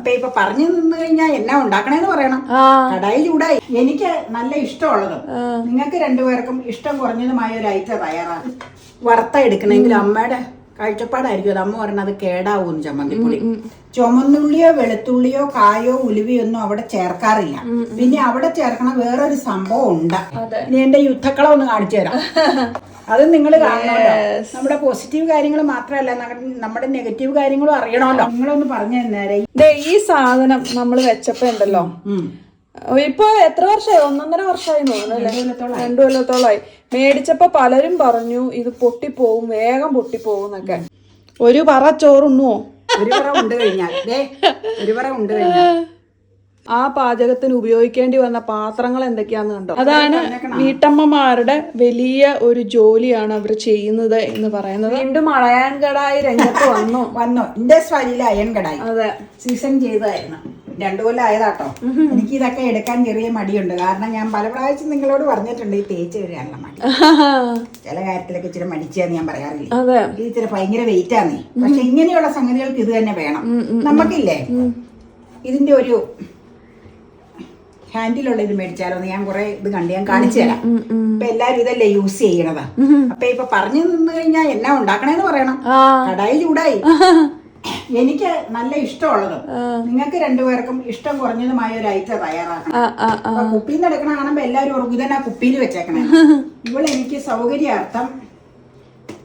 അപ്പൊ ഇപ്പൊ പറഞ്ഞു നിന്ന് കഴിഞ്ഞാൽ എന്നാ ഉണ്ടാക്കണേന്ന് പറയണം. കടായി ചൂടായി. എനിക്ക് നല്ല ഇഷ്ടമുള്ളത്, നിങ്ങൾക്ക് രണ്ടുപേർക്കും ഇഷ്ടം കുറഞ്ഞതുമായ ഒരു ഐറ്റം തയ്യാറാണ്. വറുത്ത എടുക്കണമെങ്കിൽ അമ്മയുടെ കാഴ്ചപ്പാടായിരിക്കും അത്. അമ്മ പറഞ്ഞത് അത് കേടാവും ചമ്മന്തിപ്പൊടി. ചുമന്നുള്ളിയോ വെളുത്തുള്ളിയോ കായോ ഉലുവയോ ഒന്നും അവിടെ ചേർക്കാറില്ല. പിന്നെ അവിടെ ചേർക്കണ വേറൊരു സംഭവം ഉണ്ട്. ഇനി എന്റെ യുദ്ധക്കളം ഒന്ന് കാണിച്ചു തരാം. അത് നിങ്ങൾ കാണണമല്ലോ. നമ്മുടെ പോസിറ്റീവ് കാര്യങ്ങൾ മാത്രമല്ല, നമ്മുടെ നെഗറ്റീവ് കാര്യങ്ങളും അറിയണമല്ലോ. നിങ്ങളൊന്ന് പറഞ്ഞു തന്നേരെ. ഈ സാധനം നമ്മൾ വെച്ചപ്പോ ഉണ്ടല്ലോ, ഇപ്പൊ എത്ര വർഷമായി? 1.5 വർഷമായി തോന്നുന്നു. 2 കൊല്ലത്തോളമായി. മേടിച്ചപ്പോ പലരും പറഞ്ഞു ഇത് പൊട്ടിപ്പോവും, വേഗം പൊട്ടിപ്പോവും എന്നൊക്കെ. ഒരു പറ ചോറുണ്ണുവോ? ഒരു പറ ഉണ്ട് കഴിഞ്ഞാൽ ഒരു പറ ഉണ്ട് കഴിഞ്ഞാൽ ആ പാചകത്തിന് ഉപയോഗിക്കേണ്ടി വന്ന പാത്രങ്ങൾ എന്തൊക്കെയാന്ന് കണ്ടോ? അതാണ് വീട്ടമ്മമാരുടെ വലിയ ഒരു ജോലിയാണ് അവർ ചെയ്യുന്നത് എന്ന് പറയുന്നത്. വീണ്ടും അയൺ കടായി രംഗത്ത് വന്നു ഇൻഡസ് വാലിയിലെ അയൺ കടായി. അതെ, സീസൺ ചെയ്തതായിരുന്നു. 2 കൊല്ലം ആയതാട്ടോ. എനിക്ക് ഇതൊക്കെ എടുക്കാൻ ചെറിയ മടിയുണ്ട്. കാരണം ഞാൻ പല പ്രാവശ്യം നിങ്ങളോട് പറഞ്ഞിട്ടുണ്ട് ഈ തേച്ച് കഴിയാനുള്ള മടി. ചില കാര്യത്തിലൊക്കെ ഇച്ചിരി മടിച്ചാന്ന് ഞാൻ പറയാറില്ല. ഇത് ഇച്ചിരി ഭയങ്കര വെയിറ്റ് ആന്നേ. പക്ഷെ ഇങ്ങനെയുള്ള സംഗതികൾക്ക് ഇത് തന്നെ വേണം. നമുക്കില്ലേ ഇതിന്റെ ഒരു ഹാൻഡിലുള്ള ഇത് മേടിച്ചാലോ? ഞാൻ കുറെ ഇത് കണ്ട് ഞാൻ കാണിച്ചു തരാം. ഇപ്പൊ എല്ലാരും ഇതല്ലേ യൂസ് ചെയ്യണത്. അപ്പൊ ഇപ്പൊ പറഞ്ഞു നിന്ന് കഴിഞ്ഞാൽ എന്നാ ഉണ്ടാക്കണേന്ന് പറയണം. കടായി ചൂടായി. എനിക്ക് നല്ല ഇഷ്ടമുള്ളത്, നിങ്ങൾക്ക് രണ്ടുപേർക്കും ഇഷ്ടം കുറഞ്ഞതുമായ ഒരു ഐറ്റം തയ്യാറാക്കണം. അപ്പൊ കുപ്പിയിൽ നിന്ന് എടുക്കണ കാണുമ്പോ എല്ലാരും ഓർക്കും ഇതന്നെ കുപ്പിയിൽ വെച്ചേക്കണേ. എനിക്ക് സൗകര്യാർത്ഥം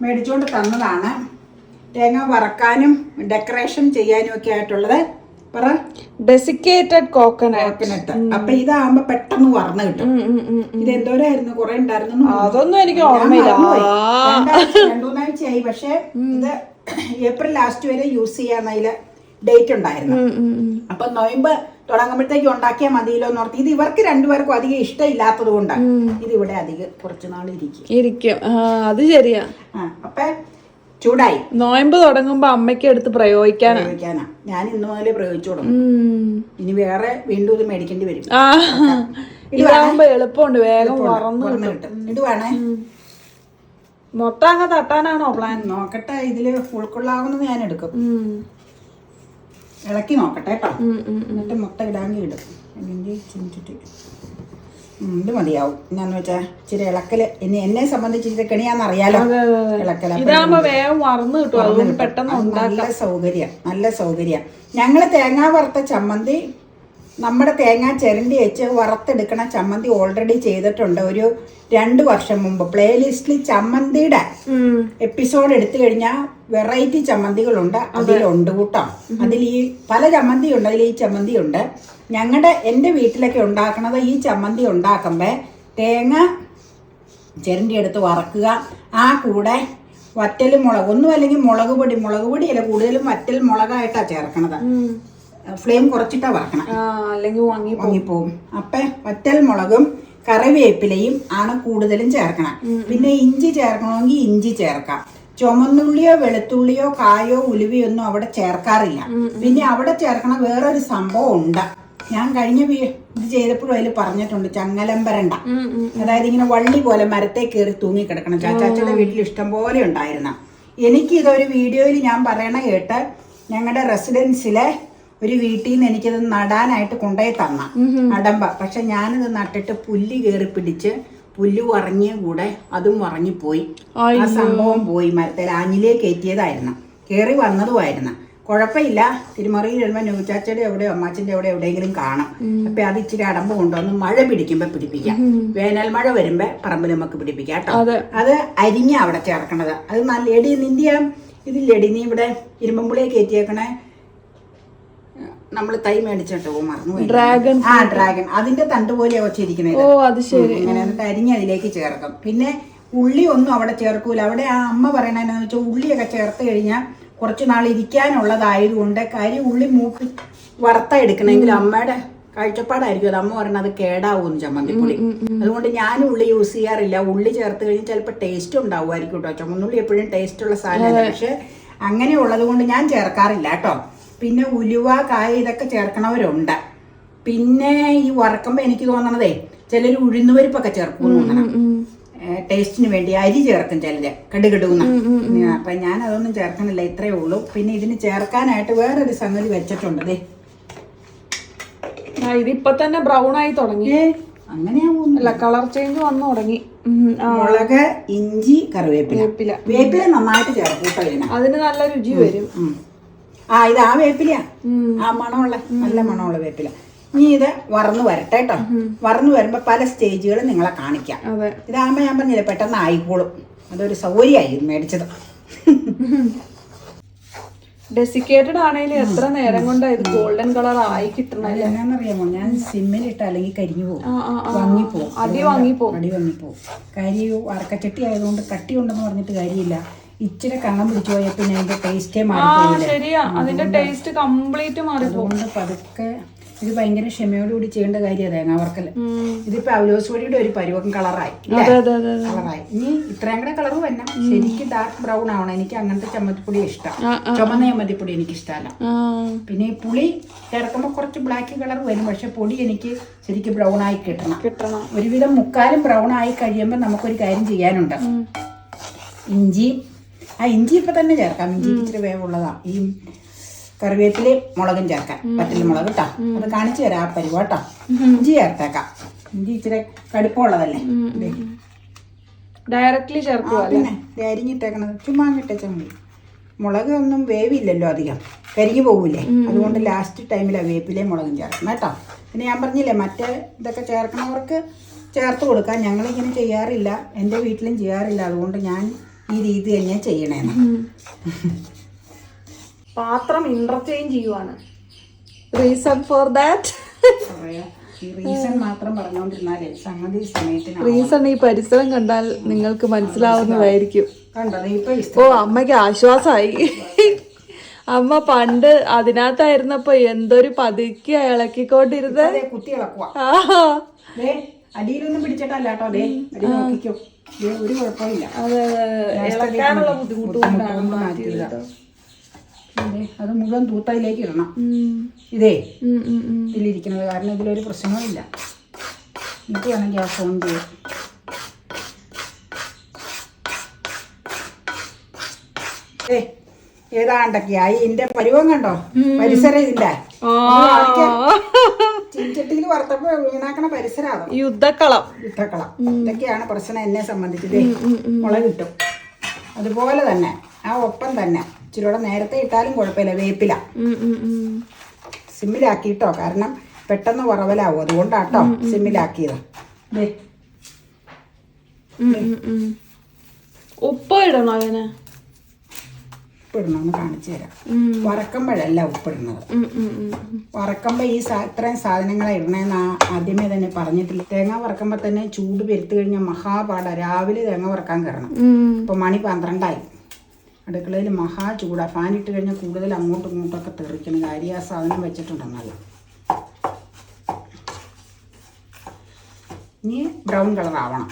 മേടിച്ചുകൊണ്ട് തന്നതാണ്. തേങ്ങ വറക്കാനും ഡെക്കറേഷൻ ചെയ്യാനും ഒക്കെ ആയിട്ടുള്ളത്. Desiccated coconut. അപ്പൊ ഇതാകുമ്പോ പെട്ടെന്ന് വറന്ന് കിട്ടും. ഇത് എന്തോരായിരുന്നു? കുറെ ഉണ്ടായിരുന്നു. അതൊന്നും എനിക്ക് ഓർമ്മയില്ല. 2-3 ആഴ്ചയായി. പക്ഷെ ഇത് ഏപ്രിൽ ലാസ്റ്റ് വരെ യൂസ് ചെയ്യാന്നതില് ഡേറ്റ് ഉണ്ടായിരുന്നു. അപ്പൊ നൊയമ്പ് തുടങ്ങുമ്പോഴത്തേക്ക് ഉണ്ടാക്കിയാൽ മതിയല്ലോ എന്ന് ഓർത്ത്. ഇത് ഇവർക്ക് രണ്ടുപേർക്കും അധികം ഇഷ്ടമില്ലാത്തത് കൊണ്ട് ഇത് ഇവിടെ അധികം കുറച്ചുനാൾ ഇരിക്കും. അത് ശരിയാ. അപ്പൊ ചൂടായി. നോയമ്പ് തുടങ്ങുമ്പോ അമ്മയ്ക്ക് എടുത്ത് പ്രയോഗിക്കാനാ. ഞാൻ ഇന്ന് മുതലേ പ്രയോഗിച്ചു തുടങ്ങും. ഇനി വേറെ വീണ്ടും ഇത് മേടിക്കേണ്ടി വരും. ഇതാകുമ്പോ എളുപ്പമുണ്ട്, വേഗം വറന്ന് കിട്ടും. ഇടുവാണേ. മുട്ട അങ്ങ് തട്ടാനാണോ പ്ലാൻ? നോക്കട്ടെ, ഇതില് ഉൾക്കൊള്ളാവുന്നത് ഞാൻ എടുക്കും. ഇളക്കി നോക്കട്ടെ കേട്ടോ. എന്നിട്ട് മുട്ട ഇടാങ്കി ഇടും, അല്ലെങ്കിൽ ചിന്നിട്ട് ഇത് മതിയാവും. എന്നാന്ന് വെച്ചാ ഇച്ചിരി ഇളക്കല്. ഇനി എന്നെ സംബന്ധിച്ച് ഇത് കെണിയാന്നറിയാലോ. ഇളക്കലാകുമ്പോ വേഗം വറന്ന് കിട്ടും. അതുകൊണ്ട് പെട്ടെന്ന് നല്ല സൗകര്യം. ഞങ്ങള് തേങ്ങാ വറുത്ത ചമ്മന്തി, നമ്മുടെ തേങ്ങ ചിരണ്ടി വെച്ച് വറുത്തെടുക്കണ ചമ്മന്തി ഓൾറെഡി ചെയ്തിട്ടുണ്ട് ഒരു 2 വർഷം മുമ്പ്. പ്ലേലിസ്റ്റിൽ ചമ്മന്തിയുടെ എപ്പിസോഡ് എടുത്തു കഴിഞ്ഞാൽ വെറൈറ്റി ചമ്മന്തികളുണ്ട്, അതിലുണ്ട് കൂട്ടോ. അതിൽ ഈ പല ചമ്മന്തി ഉണ്ട്, അതിൽ ഈ ചമ്മന്തി ഉണ്ട്. എൻ്റെ വീട്ടിലൊക്കെ ഉണ്ടാക്കണത് ഈ ചമ്മന്തി ഉണ്ടാക്കുമ്പോ തേങ്ങ ചിരണ്ടി എടുത്ത് വറക്കുക. ആ കൂടെ വറ്റൽ മുളക്, ഒന്നും അല്ലെങ്കിൽ മുളക് പൊടിയല്ല, കൂടുതലും വറ്റൽ മുളകായിട്ടാ ചേർക്കണത്. ഫ്ലെയിം കുറച്ചിട്ടാ വറക്കണം, അല്ലെങ്കിൽ വാങ്ങിപ്പോവും. അപ്പൊ വറ്റൽ മുളകും കറിവേപ്പിലയും ആണ് കൂടുതലും ചേർക്കണം. പിന്നെ ഇഞ്ചി ചേർക്കണമെങ്കിൽ ഇഞ്ചി ചേർക്കാം. ചുമന്നുള്ളിയോ വെളുത്തുള്ളിയോ കായോ ഉലുവയോ ഒന്നും അവിടെ ചേർക്കാറില്ല. പിന്നെ അവിടെ ചേർക്കണ വേറൊരു സംഭവം ഉണ്ട്. ഞാൻ കഴിഞ്ഞ ഇത് ചെയ്തപ്പോഴും അതിൽ പറഞ്ഞിട്ടുണ്ട്, ചങ്ങലമ്പരണ്ട. അതായത് ഇങ്ങനെ വള്ളി പോലെ മരത്തെ കയറി തൂങ്ങിക്കിടക്കണം. ചാച്ചാച്ചയുടെ വീട്ടിൽ ഇഷ്ടം പോലെ ഉണ്ടായിരുന്ന. എനിക്ക് ഇതൊരു വീഡിയോയിൽ ഞാൻ പറയണ കേട്ട് ഞങ്ങളുടെ റെസിഡൻസിലെ ഒരു വീട്ടിൽ നിന്ന് എനിക്കത് നടാനായിട്ട് കൊണ്ടുപോയി തന്ന അടമ്പ. പക്ഷെ ഞാനിത് നട്ടിട്ട് പുല്ല് കയറി പിടിച്ച് പുല്ല് വറങ്ങിയ കൂടെ അതും വറങ്ങിപ്പോയി. ആ സംഭവം പോയി. മരത്തിൽ ആഞ്ഞിലേ കയറ്റിയതായിരുന്നു, കയറി വന്നതുമായിരുന്നു. കുഴപ്പമില്ല. തിരുമറിയിൽ വരുമ്പോൾ ന്യൂചാച്ചയുടെ എവിടെയോ അമ്മാച്ചന്റെ എവിടെ എവിടെയെങ്കിലും കാണാം. അപ്പൊ അത് ഇച്ചിരി അടമ്പ് കൊണ്ടുവന്ന് മഴ പിടിക്കുമ്പോ പിടിപ്പിക്കാം. വേനൽ മഴ വരുമ്പോ പറമ്പിൽ നമുക്ക് പിടിപ്പിക്കാം കേട്ടോ. അത് അരിഞ്ഞ അവിടെ ചേർക്കണത്. അത് നല്ല എടി നിന്റെ ഇതില്ലെടി, നീ ഇവിടെ ഇരുമ്പുളിയെ കയറ്റിയേക്കണേ. നമ്മള് തൈ മേടിച്ചിട്ടോ മറന്നു. ഡ്രാഗൺ. ഡ്രാഗൺ. അതിന്റെ തണ്ട് പോലെയാ വെച്ചിരിക്കുന്നത്. ഇങ്ങനെ എന്നിട്ട് അരിഞ്ഞ് അതിലേക്ക് ചേർക്കും. പിന്നെ ഉള്ളി ഒന്നും അവിടെ ചേർക്കൂല. അവിടെ ആ അമ്മ പറയണെന്ന് വെച്ചാൽ ഉള്ളിയൊക്കെ ചേർത്ത് കഴിഞ്ഞാൽ കുറച്ചു നാൾ ഇരിക്കാനുള്ളതായതുകൊണ്ട് ഉള്ളി മൂപ്പി വറുത്ത എടുക്കണമെങ്കിൽ അമ്മയുടെ കാഴ്ചപ്പാടായിരിക്കും അത്. അമ്മ പറയണത് അത് കേടാവും ചമ്മന്തിപ്പൊടി. അതുകൊണ്ട് ഞാൻ ഉള്ളി യൂസ് ചെയ്യാറില്ല. ഉള്ളി ചേർത്ത് കഴിഞ്ഞാൽ ചിലപ്പോൾ ടേസ്റ്റ് ഉണ്ടാവുമായിരിക്കും കേട്ടോ. ചുമന്നുള്ളി എപ്പോഴും ടേസ്റ്റ് ഉള്ള സാധനമല്ല. പക്ഷെ അങ്ങനെ ഉള്ളത് കൊണ്ട് ഞാൻ ചേർക്കാറില്ല കേട്ടോ. പിന്നെ ഉലുവ കായ ഇതൊക്കെ ചേർക്കണവരുണ്ട്. പിന്നെ ഈ വറക്കുമ്പോൾ എനിക്ക് തോന്നണതേ ചിലർ ഉഴുന്നുപരിപ്പൊക്കെ ചേർക്കും തോന്നണം, ടേസ്റ്റിന് വേണ്ടി. അരി ചേർക്കും ചിലര്, കടുകടുന്ന. അപ്പൊ ഞാൻ അതൊന്നും ചേർക്കണില്ല, ഇത്രയേ ഉള്ളൂ. പിന്നെ ഇതിന് ചേർക്കാനായിട്ട് വേറൊരു സംഗതി വെച്ചിട്ടുണ്ട്. ഇതിപ്പൊ തന്നെ ബ്രൗൺ ആയി തുടങ്ങി. അങ്ങനെയാവുന്നു. അല്ല, കളർ ചേഞ്ച് വന്നു തുടങ്ങി. മുളക്, ഇഞ്ചി, കറിവേപ്പില. വേപ്പില നന്നായിട്ട് ചേർക്കൂട്ടോ ഇതിന്. അതിന് നല്ല രുചി വരും. ഇത് ആ വേപ്പില, ആ മണമുള്ള നല്ല മണമുള്ള വേപ്പില. ഇനി ഇത് വറന്ന് വരട്ടെ കേട്ടോ. വറന്ന് വരുമ്പോ പല സ്റ്റേജുകൾ നിങ്ങളെ കാണിക്കാം. ഇതാകുമ്പോ ഞാൻ പറഞ്ഞില്ലേ പെട്ടെന്ന് ആയിക്കോളും. അതൊരു സൗകര്യമായി മേടിച്ചത്. ഡെസിക്കേറ്റഡ് ആണെങ്കിലും എത്ര നേരം കൊണ്ടാ ഇത് ഗോൾഡൻ കളർ ആയി കിട്ടണ. എന്നാന്നറിയാമോ, ഞാൻ സിമ്മിലിട്ട് അല്ലെങ്കിൽ കരിഞ്ഞു പോകും, അടി വാങ്ങിപ്പോവും. കരി വറക്കച്ചട്ടി ആയതുകൊണ്ട് കട്ടി ഉണ്ടെന്ന് പറഞ്ഞിട്ട് കാര്യമില്ല. ഇച്ചിരി കണ്ണം പിടിച്ചു പോയാൽ പിന്നെ അതിന്റെ ടേസ്റ്റേ മാറി. ശരിയാ, അതിന്റെ ടേസ്റ്റ് കംപ്ലീറ്റ് മാറി. അതുകൊണ്ട് പതുക്കെ ഇത് ഭയങ്കര ക്ഷമയോടുകൂടി ചെയ്യേണ്ട കാര്യം തേങ്ങ വറക്കല്. ഇതിപ്പോ അവലോസ് പൊടിയുടെ ഒരു പരുവം കളറായി. ഇനി ഇത്രയും കൂടെ കളർ വരണം. ശരിക്കും ഡാർക്ക് ബ്രൗൺ ആവണം. എനിക്ക് അങ്ങനത്തെ ചമ്മന്തിപ്പൊടി ഇഷ്ടം. ചുമന്ന ചമ്മന്തിപ്പൊടി എനിക്ക് ഇഷ്ടമല്ല. പിന്നെ ഈ പുളി ചേർക്കുമ്പോൾ കുറച്ച് ബ്ലാക്ക് കളർ വരും. പക്ഷെ പൊടി എനിക്ക് ശരിക്കും ബ്രൗൺ ആയി കിട്ടണം. ഒരുവിധം മുക്കാലും ബ്രൗൺ ആയി കഴിയുമ്പോൾ നമുക്കൊരു കാര്യം ചെയ്യാനുണ്ട്. ഇഞ്ചി ഇപ്പൊ തന്നെ ചേർക്കാം. ഇഞ്ചിക്ക് ഇച്ചിരി വേവുള്ളതാ. ഈ കറിവേപ്പിലയും മുളകും ചേർക്കാം. പറ്റില്ല മുളക് കേട്ടോ. അത് കാണിച്ചു തരാം ആ പരിവ കേട്ടോ. ഇഞ്ചി ചേർത്തേക്കാം. ഇഞ്ചി ഇച്ചിരി കടുപ്പമുള്ളതല്ലേ. ഡയറക്ട്ലി ചേർക്കുക. പിന്നെ അരിഞ്ഞിട്ടേക്കണത് ചുമ്മാ ഇട്ടേച്ചാൽ മതി. മുളക് ഒന്നും വേവില്ലല്ലോ അധികം, കരിഞ്ഞു പോകൂലേ. അതുകൊണ്ട് ലാസ്റ്റ് ടൈമിലാണ് വേപ്പിലയും മുളകും ചേർക്കണം കേട്ടോ. പിന്നെ ഞാൻ പറഞ്ഞില്ലേ മറ്റേ ഇതൊക്കെ ചേർക്കണവർക്ക് ചേർത്ത് കൊടുക്കാം. ഞങ്ങളിങ്ങനെ ചെയ്യാറില്ല, എൻ്റെ വീട്ടിലും ചെയ്യാറില്ല. അതുകൊണ്ട് ഞാൻ ഈ രീതി തന്നെയാണ് ചെയ്യണേന്ന്. പാത്രം ഇന്റർചേഞ്ച് ചെയ്യുവാണ്. റീസൺ ഫോർ ദാറ്റ് ഈ റീസൺ മാത്രം പറഞ്ഞുകൊണ്ടിരുന്നാലേ സംഗതി സമയത്തിന് റീസൺ ഈ പരിസരം കണ്ടാൽ നിങ്ങൾക്ക് മനസ്സിലാവുന്നതായിരിക്കും. കണ്ടത് ഇപ്പൊ അമ്മയ്ക്ക് ആശ്വാസമായി. അമ്മ പണ്ട് അതിനകത്തായിരുന്നപ്പോ എന്തൊരു പതുക്കി ഇളക്കിക്കൊണ്ടിരുന്നത്. കുത്തി ഇളക്കുക. അടിയിലൊന്നും പിടിച്ചിട്ടല്ല കേട്ടോ. അതെ അടി നോക്കിക്കോ, ഒരു കുഴപ്പമില്ല. ഇളക്കാനുള്ള ബുദ്ധിമുട്ടുകൊണ്ടാണ്. അത് മുഴുവൻ തൂത്തയിലേക്ക് ഇടണം. ഇതിലിരിക്കുന്നത് കാരണം ഇതിലൊരു പ്രശ്നവുമില്ല. എന്നിട്ട് വേണം ഗ്യാസ് ഓൺ ചെയ്യാൻ. ഏതാണ്ടൊക്കെയായി. ഇതിന്റെ പരുവം കണ്ടോ, പരിസരം ഇതിന്റെ ചീഞ്ചട്ടിയിൽ വറുത്തപ്പോ വീണാക്കണ പരിസരം. യുദ്ധക്കളം. ഇതൊക്കെയാണ് പ്രശ്നം എന്നെ സംബന്ധിച്ചത്. മുളക് കിട്ടും. അതുപോലെ തന്നെ ആ ഒപ്പം തന്നെ ഇച്ചിരിയോടെ നേരത്തെ ഇട്ടാലും കുഴപ്പമില്ല. വേപ്പില സിമ്മിലാക്കിട്ടോ, കാരണം പെട്ടെന്ന് വറവലാവും. അതുകൊണ്ടാട്ടോ സിമ്മിലാക്കിയത്. ഉപ്പ് ഇടണോ അതിന്? ഉപ്പിടണമെന്ന് കാണിച്ചു തരാം. വറക്കുമ്പോഴല്ല ഉപ്പിടുന്നത്. വറക്കുമ്പോൾ ഈ ഇത്രയും സാധനങ്ങളെ ഇടണേന്ന് ആദ്യമേ തന്നെ പറഞ്ഞിട്ടില്ല. തേങ്ങ വറക്കുമ്പോൾ തന്നെ ചൂട് പെരുത്ത് കഴിഞ്ഞാൽ മഹാപാടാ. രാവിലെ തേങ്ങ വറക്കാൻ കയറണം. ഇപ്പൊ മണി 12 അടുക്കളയിൽ മഹാ ചൂടാ. ഫാനിട്ട് കഴിഞ്ഞാൽ കൂടുതൽ അങ്ങോട്ടും ഇങ്ങോട്ടൊക്കെ തെറിക്കണം. കാര്യം ആ സാധനം വെച്ചിട്ടുണ്ടെന്നല്ല. ഇനി ബ്രൗൺ കളർ ആവണം.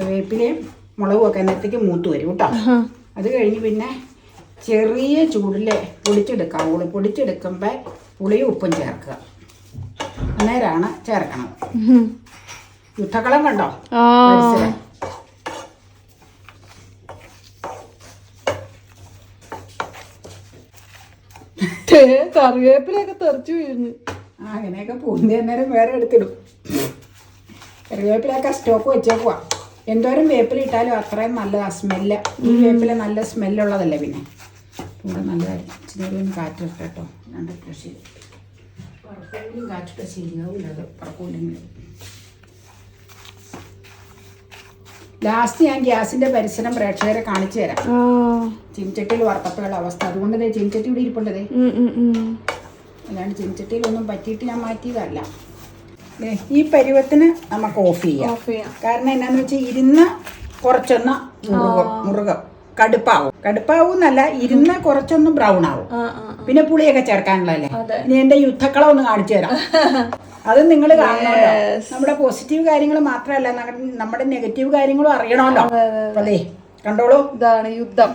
വേപ്പിലയും മുളകും ഒക്കെ എന്നത്തേക്ക് മൂത്ത് വരും കേട്ടോ. അത് കഴിഞ്ഞ് പിന്നെ ചെറിയ ചൂടിൽ പൊടിച്ചെടുക്കാവുള്ളൂ. പൊടിച്ചെടുക്കുമ്പോൾ പുളിയും ഉപ്പും ചേർക്കുക. അന്നേരമാണ് ചേർക്കണത്. യുദ്ധക്കളം കണ്ടോ പരിസരം. കറിവേപ്പിലൊക്കെ തെറിച്ചു വീഴുന്നു. അങ്ങനെയൊക്കെ പൂന്തി അന്നേരം വേറെ എടുത്തിടും. കറിവേപ്പിലൊക്കെ സ്റ്റോക്ക് വെച്ചേക്കുവാ. എന്തോരം വേപ്പില ഇട്ടാലും അത്രയും നല്ലതാ സ്മെല്ല്. ഈ വേപ്പില നല്ല സ്മെല്ലുള്ളതല്ലേ. പിന്നെ കൂടെ നല്ലതായിരിക്കും. ഇച്ചിരി കാറ്റിട്ട് കേട്ടോ. ശരി പറക്കൂലും കാറ്റിട്ട് ശരിയാവില്ല. അത് പറക്കൂലെങ്കിലും ലാസ്റ്റ് ഞാൻ ഗ്യാസിന്റെ പരിസരം പ്രേക്ഷകരെ കാണിച്ചു തരാം. ചീൻചട്ടിയിൽ വറുത്തപ്പോഴുള്ള അവസ്ഥ. അതുകൊണ്ട് ചീൻചട്ടി ഇവിടെ ഇരിപ്പുണ്ടതേ. അല്ലാണ്ട് ചീൻചട്ടിയിലൊന്നും പറ്റിയിട്ട് ഞാൻ മാറ്റിയതല്ല. ഈ പരുവത്തിന് നമുക്ക് ഓഫ് ചെയ്യാം. കാരണം എന്നാന്ന് വെച്ചാൽ ഇരുന്ന് കുറച്ചൊന്ന് മുറുകം കടുപ്പാവും എന്നല്ല, ഇരുന്ന് കുറച്ചൊന്ന് ബ്രൗൺ ആവും. പിന്നെ പുളിയൊക്കെ ചേർക്കാനുള്ളതല്ലേ. ഇനി എന്റെ യുദ്ധക്കളം ഒന്ന് കാണിച്ചു തരാം. അത് നിങ്ങൾ കാണണമല്ലോ. നമ്മുടെ പോസിറ്റീവ് കാര്യങ്ങൾ മാത്രമല്ല, നമ്മുടെ നെഗറ്റീവ് കാര്യങ്ങളും അറിയണമല്ലോ. അല്ലേ, കണ്ടോളൂ. ഇതാണ് യുദ്ധം.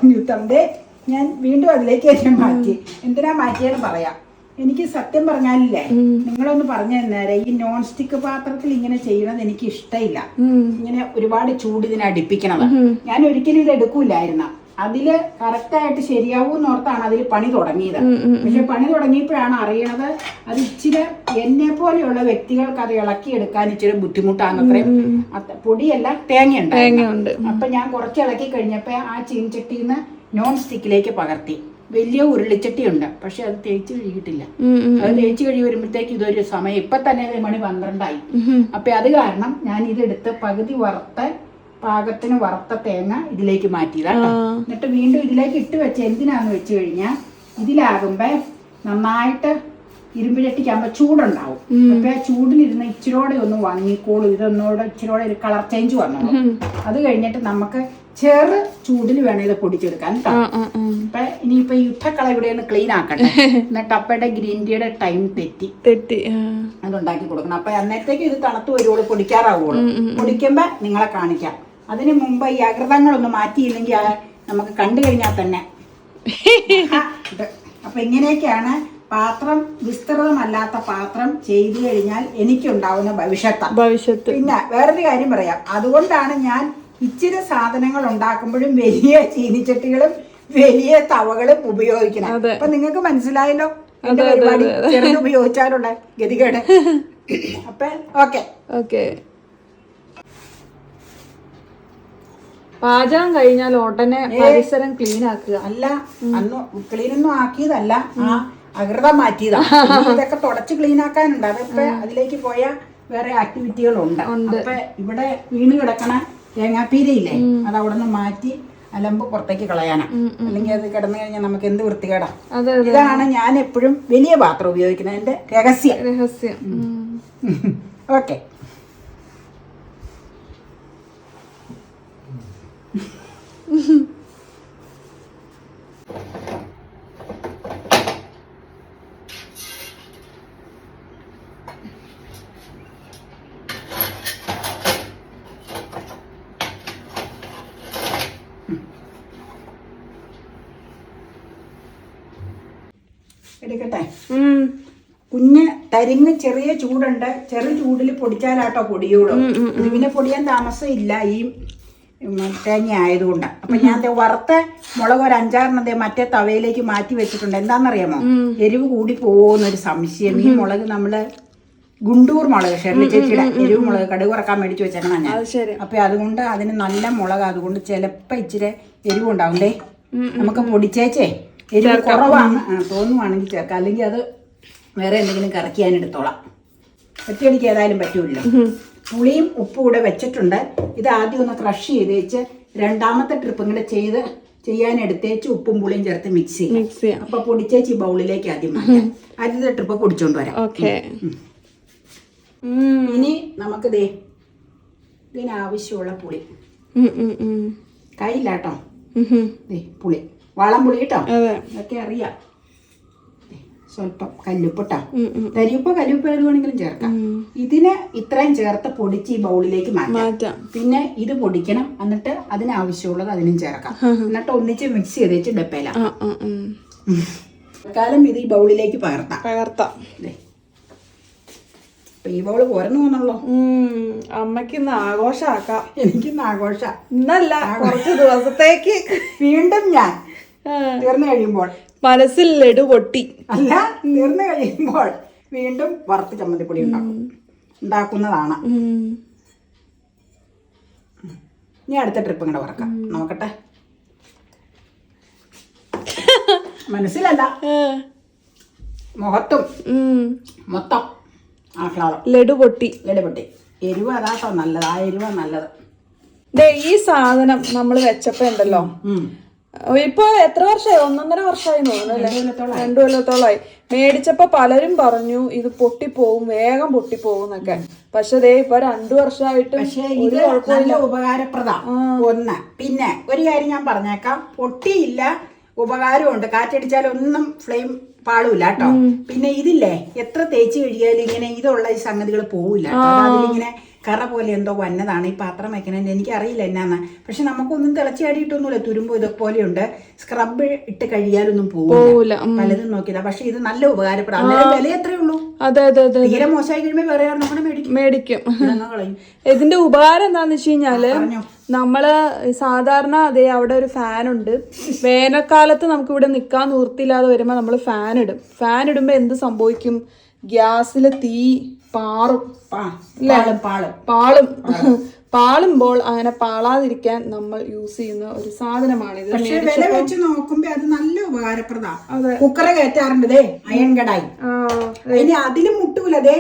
ഞാൻ വീണ്ടും അതിലേക്ക് തന്നെ മാറ്റി. എന്തിനാ മാറ്റിയെന്ന് പറയാം. എനിക്ക് സത്യം പറഞ്ഞാലില്ലേ, നിങ്ങളൊന്ന് പറഞ്ഞു തന്നേരെ. ഈ നോൺ സ്റ്റിക്ക് പാത്രത്തിൽ ഇങ്ങനെ ചെയ്യണത് എനിക്ക് ഇഷ്ടമില്ല. ഇങ്ങനെ ഒരുപാട് ചൂട് ഇതിനെ അടുപ്പിക്കണത്. ഞാൻ ഒരിക്കലും ഇത് എടുക്കൂലായിരുന്ന. അതില് കറക്റ്റായിട്ട് ശരിയാവൂന്ന് ഓർത്താണ് അതിൽ പണി തുടങ്ങിയത്. പക്ഷെ പണി തുടങ്ങിയപ്പോഴാണ് അറിയണത് അത് ഇച്ചിരി എന്നെ പോലെയുള്ള വ്യക്തികൾക്ക് അത് ഇളക്കിയെടുക്കാൻ ഇച്ചിരി ബുദ്ധിമുട്ടാണ്. പൊടിയല്ല, തേങ്ങ ഉണ്ട്. അപ്പൊ ഞാൻ കുറച്ച് ഇളക്കി കഴിഞ്ഞപ്പോ ആ ചീൻചട്ടിന്ന് നോൺ സ്റ്റിക്കിലേക്ക് പകർത്തി. വലിയ ഉരുളിച്ചട്ടി ഉണ്ട്, പക്ഷെ അത് തേച്ച് കഴുകിയിട്ടില്ല. അത് തേച്ച് കഴുകി വരുമ്പോഴത്തേക്ക് ഇതൊരു സമയം, ഇപ്പൊ തന്നെ മണി 12 അപ്പൊ അത് കാരണം ഞാൻ ഇതെടുത്ത് പകുതി പാകത്തിന് വറുത്ത തേങ്ങ ഇതിലേക്ക് മാറ്റിയതാണ്. എന്നിട്ട് വീണ്ടും ഇതിലേക്ക് ഇട്ട് വെച്ച എന്തിനാന്ന് വെച്ച് കഴിഞ്ഞാൽ ഇതിലാകുമ്പോ നന്നായിട്ട് ഇരുമ്പ് ചട്ടിക്കാകുമ്പോ ചൂടുണ്ടാവും. അപ്പൊ ആ ചൂടിലിരുന്ന് ഇച്ചിരോടെ ഒന്ന് വങ്ങിക്കോളും. ഇതൊന്നോടെ ഇച്ചിരോടെ ഒരു കളർ ചേഞ്ച് വന്നോളൂ. അത് കഴിഞ്ഞിട്ട് നമുക്ക് ചെറു ചൂടിൽ വേണം ഇത് പൊടിച്ചെടുക്കാൻ. അപ്പൊ ഇനിയിപ്പൊ യുദ്ധക്കള ഇവിടെയൊന്ന് ക്ലീൻ ആക്കട്ടെ. എന്നിട്ട് അപ്പയുടെ ഗ്രീൻ ടീയുടെ ടൈം തെറ്റി അതുണ്ടാക്കി കൊടുക്കണം. അപ്പൊ അന്നേരത്തേക്ക് ഇത് തണുത്ത് വരുവോളൂ, പൊടിക്കാറാവുള്ളൂ. പൊടിക്കുമ്പോ നിങ്ങളെ കാണിക്കാം. അതിന് മുമ്പ് ഈ അകൃതങ്ങളൊന്നും മാറ്റിയില്ലെങ്കിൽ നമുക്ക് കണ്ടു കഴിഞ്ഞാൽ തന്നെ. അപ്പൊ ഇങ്ങനെയൊക്കെയാണ് പാത്രം വിസ്തൃതമല്ലാത്ത പാത്രം ചെയ്തു കഴിഞ്ഞാൽ എനിക്കുണ്ടാവുന്ന ഭവിഷ്യത്ത്. പിന്നെ വേറൊരു കാര്യം പറയാം. അതുകൊണ്ടാണ് ഞാൻ ഇച്ചിരി സാധനങ്ങൾ ഉണ്ടാക്കുമ്പോഴും വലിയ ചീനിച്ചട്ടികളും വലിയ തവകളും ഉപയോഗിക്കണം. അപ്പൊ നിങ്ങൾക്ക് മനസ്സിലായല്ലോ എന്റെ പരിപാടി ചെറുത് ഉപയോഗിച്ചാലുള്ള ഗതികേട്. അപ്പൊ ഓക്കെ. പാചകം കഴിഞ്ഞാൽ ഉടനെ പരിസരം ക്ലീൻ ആക്കുക. അല്ല, അന്ന് ക്ലീനൊന്നും ആക്കിയതല്ല, ആ അകൃതം മാറ്റിയതാണ്. ഇതൊക്കെ തുടച്ച് ക്ലീൻ ആക്കാനുണ്ട്. അതൊക്കെ അതിലേക്ക് പോയ വേറെ ആക്ടിവിറ്റികളുണ്ട്. അപ്പൊ ഇവിടെ വീണ് കിടക്കണ തേങ്ങാപ്പീരയില്ലേ, അത് അവിടെ നിന്ന് മാറ്റി അലമ്പ് പുറത്തേക്ക് കളയാനാ. അല്ലെങ്കിൽ അത് കിടന്നു കഴിഞ്ഞാൽ നമുക്ക് എന്ത് വൃത്തികേടാ. ഇതാണ് ഞാൻ എപ്പോഴും വലിയ പാത്രം ഉപയോഗിക്കുന്നത്, എന്റെ രഹസ്യം. ഓക്കെ. എടുക്കട്ടെ. കുഞ്ഞ് തരിങ്ങ് ചെറിയ ചൂടുണ്ട്. ചെറിയ ചൂടിൽ പൊടിച്ചാലാട്ടോ പൊടിയുള്ളൂ. ഇത് പിന്നെ പൊടിയാൻ താമസം ഇല്ല ഈ തേങ്ങ ആയതുകൊണ്ട്. അപ്പൊ ഞാൻ വറുത്ത മുളക് ഒരു 5-6 മറ്റേ തവയിലേക്ക് മാറ്റി വെച്ചിട്ടുണ്ട്. എന്താണെന്നറിയാമോ, എരിവ് കൂടി പോവോന്നൊരു സംശയം. ഈ മുളക് നമ്മള് ഗുണ്ടൂർ മുളക്, ഷെർലി ചേച്ചിയുടെ എരിവ് മുളക് കടുക് വറക്കാൻ മേടിച്ചു വെച്ചേക്കണം ഞാൻ. അപ്പൊ അതുകൊണ്ട് അതിന് നല്ല മുളക്, അതുകൊണ്ട് ചിലപ്പോ ഇച്ചിരി എരിവ് ഉണ്ടാവുണ്ടേ. നമുക്ക് പൊടിച്ചേച്ചേ എരിവ് കുറവാണ് തോന്നുവാണെങ്കിൽ ചേർക്കാം, അല്ലെങ്കിൽ അത് വേറെ എന്തെങ്കിലും കറക്കി ഞാൻ എടുത്തോളാം. ഒറ്റയടിക്ക് ഏതായാലും പറ്റൂല്ലോ. പുളിയും ഉപ്പും കൂടെ വെച്ചിട്ടുണ്ട്. ഇത് ആദ്യം ഒന്ന് ക്രഷ് ചെയ്ത് വെച്ച് രണ്ടാമത്തെ ട്രിപ്പ് ഇങ്ങനെ ചെയ്യാനെടുത്തേച്ച് ഉപ്പും പുളിയും ചേർത്ത് മിക്സ് ചെയ്യാം. അപ്പൊ പൊടിച്ചേച്ച് ഈ ബൗളിലേക്ക് ആദ്യം മാറ്റാം. ആദ്യത്തെ ട്രിപ്പ് പൊടിച്ചോണ്ട് വരാം. ഇനി നമുക്ക് ഇതിനാവശ്യമുള്ള പുളി കയ്യില്ലാട്ടോ. പുളി വാളംപുളി കേട്ടോ, അതൊക്കെ അറിയാം. സ്വല്പം കല്ലുപ്പിട്ടോ, തരിയുപ്പോ കല്ലുപ്പ് ഏത് വേണമെങ്കിലും ചേർക്കാം. ഇതിന് ഇത്രയും ചേർത്ത് പൊടിച്ച് ഈ ബൗളിലേക്ക് മാറ്റാം. പിന്നെ ഇത് പൊടിക്കണം, എന്നിട്ട് അതിനാവശ്യമുള്ളത് അതിനും ചേർക്കാം. എന്നിട്ട് ഒന്നിച്ച് മിക്സ് ചെയ്ത് വെച്ച് ഡപ്പയിലാം. കാലം ഇത് ഈ ബൗളിലേക്ക് പകർത്താം. ഈ ബൗള് പോരെന്ന് തോന്നുള്ളൂ. അമ്മക്കിന്ന് ആഘോഷാക്കാം. എനിക്കിന്ന് ആഘോഷ ഇന്നല്ല, കുറച്ച് ദിവസത്തേക്ക്. വീണ്ടും ഞാൻ തീർന്നു കഴിയുമ്പോൾ മനസ്സിൽ ലഡു പൊട്ടി അല്ല, തീർന്നു കഴിയുമ്പോൾ വീണ്ടും വറുത്ത് ചമ്മന്തിപ്പൊടി ഉണ്ടാക്കുന്നതാണ്. ഇനി അടുത്ത ട്രിപ്പ് ഇങ്ങോട്ട് വറക്കാം. നോക്കട്ടെ. മനസ്സിലല്ല, മുഖത്തും മൊത്തം ആഹ്ലാദം. ലഡു പൊട്ടി. എരിവ് അതാട്ടോ നല്ലത്. ആ എരിവാ നല്ലത്. ഈ സാധനം നമ്മൾ വെച്ചപ്പോ ഉണ്ടല്ലോ, ഇപ്പൊ എത്ര വർഷമായി? 1.5 വർഷമായി തോന്നുന്നു അല്ലേ? 2 കൊല്ലത്തോളായി. മേടിച്ചപ്പോ പലരും പറഞ്ഞു ഇത് പൊട്ടിപ്പോവും, വേഗം പൊട്ടിപ്പോവും എന്നൊക്കെ. പക്ഷെ ഇപ്പൊ 2 വർഷമായിട്ട് നല്ല ഉപകാരപ്രദം. ഒന്ന് പിന്നെ ഒരു കാര്യം ഞാൻ പറഞ്ഞേക്കാം, പൊട്ടിയില്ല, ഉപകാരമുണ്ട്. കാറ്റടിച്ചാലൊന്നും ഫ്ലെയിം പാടില്ല കേട്ടോ. പിന്നെ ഇതില്ലേ, എത്ര തേച്ച് കഴിയാലും ഇങ്ങനെ ഇതുള്ള ഈ സംഗതികൾ പോവില്ല. അതിലിങ്ങനെ കറ പോലെ എന്തോ വന്നതാണ് ഈ പാത്രം വയ്ക്കണതിന്. എനിക്കറിയില്ല എന്നാന്ന്. പക്ഷെ നമുക്കൊന്നും തിളച്ചാടിയിട്ടൊന്നുമില്ല. തുരുമ്പോ ഇതുപോലെയുണ്ട്. സ്ക്രബ് ഇട്ട് കഴിയാലൊന്നും പോകില്ല. പലതും നോക്കിയതാ. പക്ഷെ ഇത് നല്ല ഉപകാരപ്പെടാം. അന്നേരം വില എത്രയേ ഉള്ളൂ? അതെ അതെ അതെ, തീരെ മോശമായി കഴിയുമ്പോൾ വേറെ മേടിക്കും. ഇതിന്റെ ഉപകാരം എന്താന്ന് വെച്ച് കഴിഞ്ഞാല് നമ്മള് സാധാരണ അതേ അവിടെ ഒരു ഫാൻ ഉണ്ട്. വേനൽക്കാലത്ത് നമുക്ക് ഇവിടെ നിക്കാൻ നിവൃത്തിയില്ലാതെ വരുമ്പോ നമ്മള് ഫാൻ ഇടും. ഫാൻ ഇടുമ്പോ എന്ത് സംഭവിക്കും? ഗ്യാസില് തീ പാളുമ്പോൾ അങ്ങനെ പാളാതിരിക്കാൻ നമ്മൾ യൂസ് ചെയ്യുന്ന ഒരു സാധനമാണിത്. പക്ഷെ വില വെച്ച് നോക്കുമ്പോ അത് നല്ല ഉപകാരപ്രദമാണ്. കുക്കറ് കയറ്റാറുണ്ട് അയൺ കടായി. ഇനി അതിലും മുട്ടൂലതേ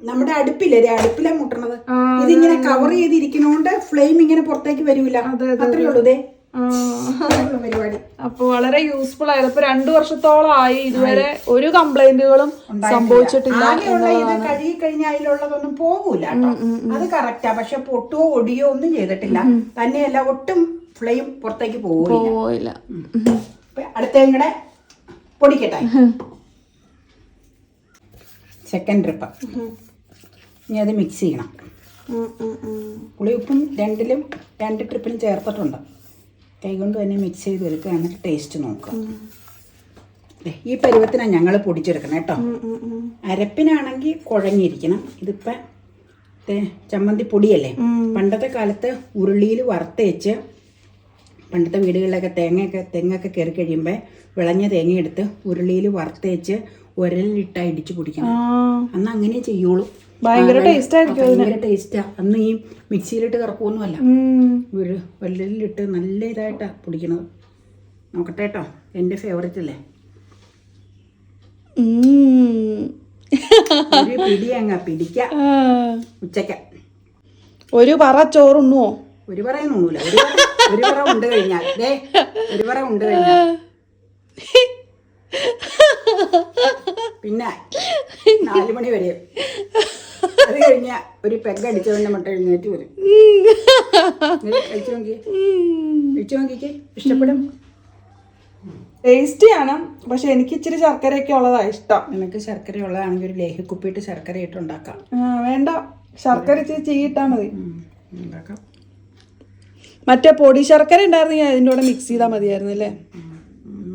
നമ്മുടെ അടുപ്പിലെ മുട്ടണത്. ഇതിങ്ങനെ കവർ ചെയ്തിരിക്കുന്നോണ്ട് ഫ്ലെയിം ഇങ്ങനെ പുറത്തേക്ക് വരൂല. അത്രേ ഉള്ളൂ പരിപാടി. അപ്പൊ വളരെ യൂസ്ഫുൾ ആയത്. ഇപ്പൊ 2 വർഷത്തോളമായി ഇതുവരെ ഒരു കംപ്ലൈന്റുകളും സംഭവിച്ചിട്ടില്ല. ഇത് കഴുകി കഴിഞ്ഞാൽ അതിലുള്ളതൊന്നും പോകൂല കേട്ടോ. അത് കറക്റ്റാ. പക്ഷെ പൊട്ടുവോ ഒടിയോ ഒന്നും ചെയ്തിട്ടില്ല. തന്നെയല്ല ഒട്ടും ഫ്ലെയിം പുറത്തേക്ക് പോവില്ല. അടുത്തേം കൂടെ പൊടിക്കട്ടെ. Second trip. ഇനി അത് മിക്സ് ചെയ്യണം. പുളിയുപ്പും 2 ട്രിപ്പിലും ചേർത്തിട്ടുണ്ട്. കൈകൊണ്ട് തന്നെ മിക്സ് ചെയ്ത് എടുക്കുക. എന്നിട്ട് ടേസ്റ്റ് നോക്കുക. ഈ പരുവത്തിനാണ് ഞങ്ങൾ പൊടിച്ചെടുക്കണം കേട്ടോ. അരപ്പിനാണെങ്കിൽ കുഴഞ്ഞിരിക്കണം. ഇതിപ്പോൾ ചമ്മന്തി പൊടിയല്ലേ. പണ്ടത്തെ കാലത്ത് ഉരുളിയിൽ വറുത്തേച്ച് പണ്ടത്തെ വീടുകളിലൊക്കെ തെങ്ങൊക്കെ കയറി കഴിയുമ്പോൾ വിളഞ്ഞ തേങ്ങ എടുത്ത് ഉരുളിയിൽ വറുത്തേച്ച് ഉരലിലിട്ട് ഇടിച്ച് പൊടിക്കണം. അന്ന് അങ്ങനെ ചെയ്യുള്ളൂ. ഭയങ്കര ടേസ്റ്റാ. അന്ന് ഈ മിക്സിയിലിട്ട് കറക്കൊന്നുമല്ല. ഉരലിലിട്ട് നല്ല ഇതായിട്ടാ പൊടിക്കണത്. നോക്കട്ടെ കേട്ടോ. എൻ്റെ ഫേവറേറ്റ് അല്ലേ. ഒരു പിടി അങ്ങ പിടിക്ക. ഉച്ചക്ക ഒരു പറ ചോറുണ്ണുവോ? ഒരു പറയൊന്നും ഉണ്ണൂല. ഒരു പറ ഉണ്ട് കഴിഞ്ഞാൽ ഒരു പറ ഉണ്ട് കഴിഞ്ഞാൽ പിന്നെ 4 മണി വരെ. അത് കഴിഞ്ഞ ഒരു പെഗ് അടിച്ചവന്റെ മുട്ട എഴുന്നേറ്റ് വരും. കഴിച്ചു നോക്കിക്കേ. ഇഷ്ടപ്പെടും. ടേസ്റ്റിയാണ്. പക്ഷെ എനിക്ക് ഇച്ചിരി ശർക്കരയൊക്കെ ഉള്ളതാ ഇഷ്ടം. നിനക്ക് ശർക്കര ഉള്ളതാണെങ്കിൽ ഒരു ലേഹിക്കുപ്പിട്ട് ശർക്കര ഇട്ട് ഉണ്ടാക്കാം. വേണ്ട, ശർക്കര ഇച്ചിരി ചീയിട്ടാ മതി. ഉണ്ടാക്കാം. മറ്റേ പൊടി ശർക്കര ഉണ്ടായിരുന്നെങ്കിൽ അതിൻ്റെ കൂടെ മിക്സ് ചെയ്താൽ മതിയായിരുന്നു അല്ലേ?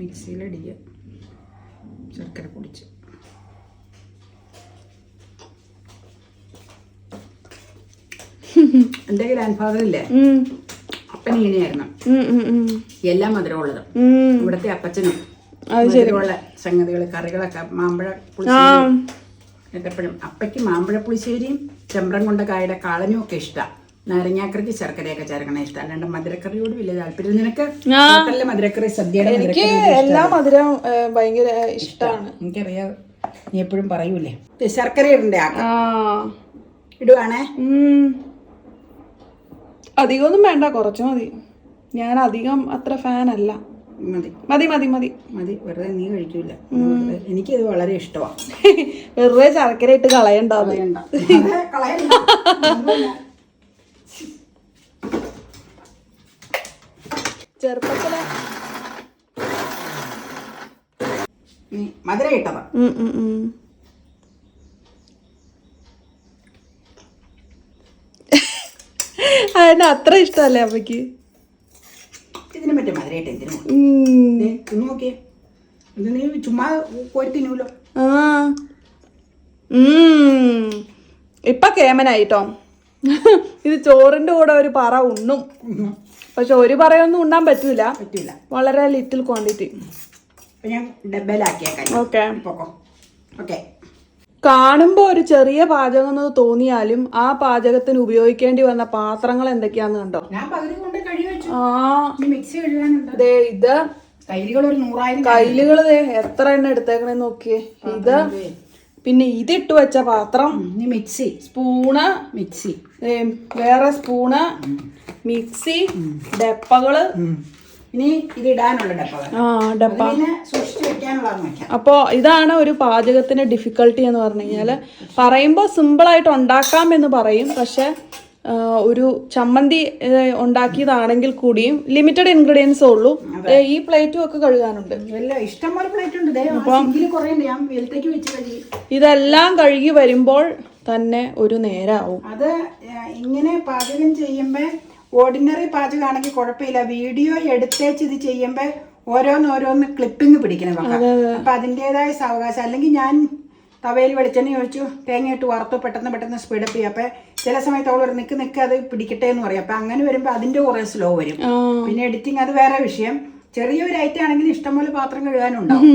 മിക്സിയിലടിക്കുക. ശർക്കര പൊടിച്ച് എൻ്റെ ഗ്രാൻഡ് ഫാദർ ഇല്ലേ, അപ്പൻ ഇങ്ങനെയായിരുന്നു. എല്ലാ മധുരം ഉള്ളത്. ഇവിടത്തെ അപ്പച്ചനും മധുരമുള്ള സംഗതികൾ, കറികളൊക്കെ മാമ്പഴ പുളിശ്ശേരി എപ്പോഴും. അപ്പയ്ക്ക് മാമ്പഴ പുളിശ്ശേരിയും ചെമ്പ്രം കൊണ്ട കായുടെ കാളനും ഒക്കെ ഇഷ്ടമാണ്. നാരങ്ങാക്കറിക്ക് ശർക്കരയൊക്കെ ചേർക്കണ ഇഷ്ടം. അല്ലാണ്ട് മധുരക്കറിയോട് വലിയ താല്പര്യം. നിനക്ക് മധുരക്കറി സദ്യയുടെ എല്ലാ മധുരം ഭയങ്കര ഇഷ്ടമാണ്. എനിക്കറിയാം. നീ എപ്പോഴും പറയൂലേ ശർക്കര ഇടണ്ടേ. ഇടുവാണേ. അധികമൊന്നും വേണ്ട, കുറച്ച് മതി. ഞാൻ അധികം അത്ര ഫാൻ അല്ല. മതി മതി മതി മതി മതി. വെറുതെ നീ കഴിക്കൂല. എനിക്കിത് വളരെ ഇഷ്ടമാണ്. വെറുതെ ശർക്കര ഇട്ട് കളയണ്ട. ചെറുപ്പത്തിലെ മധുര ഇട്ടതാ. അതിന് അത്ര ഇഷ്ടമല്ലേ അമ്മക്ക്? ഇതിനെ പറ്റി മധുരയിട്ട് എന്തിനു നോക്കിയേ. ഇത് നീ ചുമ്മാ കോരി തിന്നൂലോ. ഇപ്പൊ കേമനായിട്ടോ. ഇത് ചോറിന്റെ കൂടെ ഒരു പറ ഉണ്ണും. പക്ഷെ ഒരു പറയൊന്നും ഉണ്ണാൻ പറ്റൂല. വളരെ ലിറ്റിൽ ക്വാണ്ടിറ്റി. ഞാൻ ഡബലാക്കിയേക്കാം. ഓക്കെ. കാണുമ്പോ ഒരു ചെറിയ പാചകം എന്ന് തോന്നിയാലും ആ പാചകത്തിന് ഉപയോഗിക്കേണ്ടി വന്ന പാത്രങ്ങൾ എന്തൊക്കെയാന്ന് കണ്ടോ? ഇത് കയ്യിലുകൾ എത്ര എണ്ണ എടുത്തേക്കണേന്ന് നോക്കിയേ. ഇത് പിന്നെ ഇതിട്ട് വെച്ച പാത്രം, മിക്സി, സ്പൂണ്, മിക്സി, വേറെ സ്പൂണ്, മിക്സി, ഡപ്പകള്, ഇനി ഇത് ഇടാനുള്ള ഡപ്പ. അപ്പോ ഇതാണ് ഒരു പാചകത്തിന്റെ ഡിഫിക്കൽട്ടി എന്ന് പറഞ്ഞു കഴിഞ്ഞാല്. പറയുമ്പോൾ സിമ്പിൾ ആയിട്ട് ഉണ്ടാക്കാം എന്ന് പറയും. പക്ഷെ ഒരു ചമ്മന്തി ഉണ്ടാക്കിയതാണെങ്കിൽ കൂടിയും ലിമിറ്റഡ് ഇൻഗ്രീഡിയൻസ് ഉള്ളൂ. ഈ പ്ലേറ്റും ഒക്കെ കഴുകാനുണ്ട്. ഇഷ്ടംപോലെ പ്ലേറ്റ് ഉണ്ട്. ഇതെല്ലാം കഴുകി വരുമ്പോൾ തന്നെ ഒരു നേരമാവും. അത് ഇങ്ങനെ പാചകം ചെയ്യുമ്പോൾ ഓർഡിനറി പാചകമാണെങ്കിൽ കുഴപ്പമില്ല. വീഡിയോ എടുത്തേച്ച് ഇത് ചെയ്യുമ്പോൾ ഓരോന്നോരോന്ന് ക്ലിപ്പിങ് പിടിക്കണം. അപ്പം അതിൻ്റെതായ സാവകാശം. അല്ലെങ്കിൽ ഞാൻ തവയിൽ വെളിച്ചെണ്ണ ഒഴിച്ചു തേങ്ങ ഇട്ട് വറുത്തു പെട്ടെന്ന് സ്പീഡപ്പ് ചെയ്യും. അപ്പം ചില സമയത്ത് അവൾ നിൽക്ക് അത് പിടിക്കട്ടെ എന്ന് പറയും. അപ്പം അങ്ങനെ വരുമ്പോൾ അതിൻ്റെ കുറേ സ്ലോ വരും. പിന്നെ എഡിറ്റിങ് അത് വേറെ വിഷയം. ചെറിയൊരു ഐറ്റം ആണെങ്കിൽ ഇഷ്ടംപോലെ പാത്രം കഴുകാനുണ്ടാവും.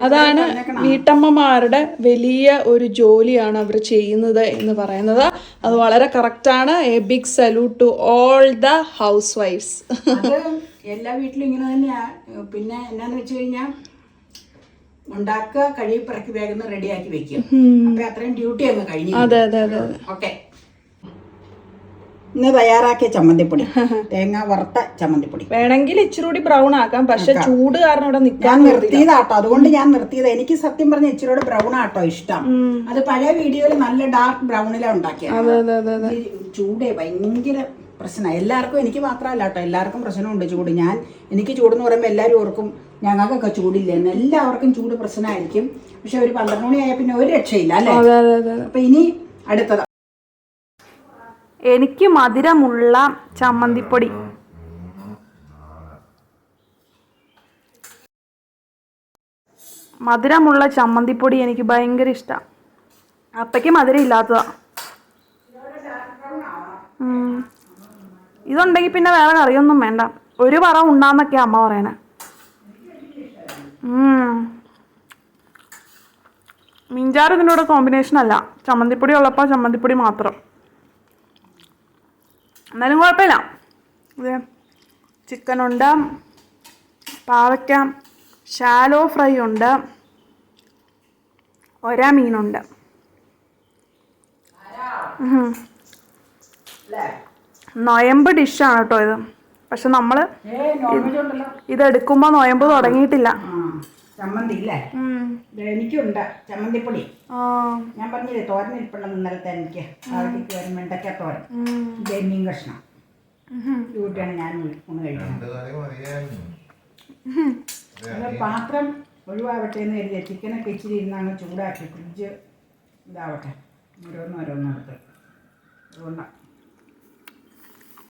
അതാണ് വീട്ടമ്മമാരുടെ വലിയ ഒരു ജോലിയാണ് അവർ ചെയ്യുന്നത് എന്ന് പറയുന്നത്. അത് വളരെ കറക്റ്റാണ്. A big salute to all the ഹൗസ് വൈഫ്സ്. അത് എല്ലാ വീട്ടിലും ഇങ്ങനെ തന്നെയാ. പിന്നെ എന്നാന്ന് വെച്ച് കഴിഞ്ഞാൽ ഉണ്ടാക്കുക, കഴുകി പിറക്കി വേഗം റെഡിയാക്കി വെക്കുക. അപ്പൊ അത്രയും ഡ്യൂട്ടി അങ്ങ് കഴിഞ്ഞു. അതെ അതെ അതെ. ഓക്കെ, ഇന്ന് തയ്യാറാക്കിയ ചമ്മന്തിപ്പൊടി, തേങ്ങ വറുത്ത ചമ്മന്തിപ്പൊടി. വേണമെങ്കിൽ ഇച്ചിരി കൂടി ബ്രൗൺ ആക്കാം, പക്ഷെ ചൂട് കാരണം ഇവിടെ ഞാൻ നിർത്തിയതാട്ടോ. അതുകൊണ്ട് ഞാൻ നിർത്തിയത്. എനിക്ക് സത്യം പറഞ്ഞ ഇച്ചിരി ബ്രൗൺ ആട്ടോ ഇഷ്ടം. അത് പഴയ വീഡിയോയിൽ നല്ല ഡാർക്ക് ബ്രൗണിലാണ് ഉണ്ടാക്കിയത്. ചൂടേ ഭയങ്കര പ്രശ്നമാണ് എല്ലാവർക്കും. എനിക്ക് മാത്രമല്ല കേട്ടോ, എല്ലാവർക്കും പ്രശ്നമുണ്ട് ചൂട്. എനിക്ക് ചൂടെന്ന് പറയുമ്പോൾ എല്ലാവരും ഓർക്കും ഞങ്ങൾക്കൊക്കെ ചൂടില്ലെന്ന്. എല്ലാവർക്കും ചൂട് പ്രശ്നമായിരിക്കും. പക്ഷെ ഒരു 12 മണിയായ പിന്നെ ഒരു രക്ഷയില്ല അല്ലേ? അപ്പൊ ഇനി അടുത്തത് എനിക്ക് മധുരമുള്ള ചമ്മന്തിപ്പൊടി. മധുരമുള്ള ചമ്മന്തിപ്പൊടി എനിക്ക് ഭയങ്കര ഇഷ്ടമാണ്. അപ്പയ്ക്ക് മധുരം ഇല്ലാത്തതാ. ഇതുണ്ടെങ്കിൽ പിന്നെ വേറെ കറിയൊന്നും വേണ്ട. ഒരു പറ ഉണ്ടാന്നൊക്കെയാ അമ്മ പറയണേ. മീൻചാറ് ഇതിൻ്റെ കൂടെ കോമ്പിനേഷൻ അല്ല. ചമ്മന്തിപ്പൊടി ഉള്ളപ്പോൾ ചമ്മന്തിപ്പൊടി മാത്രം. എന്നാലും കുഴപ്പമില്ല. ഇത് ചിക്കനുണ്ട്, പാവയ്ക്ക ഷാലോ ഫ്രൈ ഉണ്ട്, ഒരാ മീനുണ്ട്. നൊയമ്പ് ഡിഷാണ് കേട്ടോ ഇത്. പക്ഷെ നമ്മൾ ഇതെടുക്കുമ്പോൾ നൊയമ്പ് തുടങ്ങിയിട്ടില്ല. എനിക്കുണ്ട് ചമ്മന്തിപ്പൊടി. ഞാൻ പറഞ്ഞില്ലേ തോരൻ ഇരിപ്പുണ്ടെന്ന് ഇന്നലത്തെ. എനിക്ക് വെണ്ടയ്ക്ക തോരൻ, മീൻ കഷ്ണം കൂട്ടിയാണ് ഞാൻ ഊണ് കഴിക്കുന്നത്. പാത്രം ഒഴിവാവട്ടെ എന്ന് കരുതിയ ചിക്കനൊക്കെ ഇച്ചിരി ഇരുന്നാണ് ചൂടാക്കി ഫ്രിഡ്ജ് ഇതാവട്ടെ. ഓരോന്നോരോന്നെടുത്ത് അതുകൊണ്ടാണ്.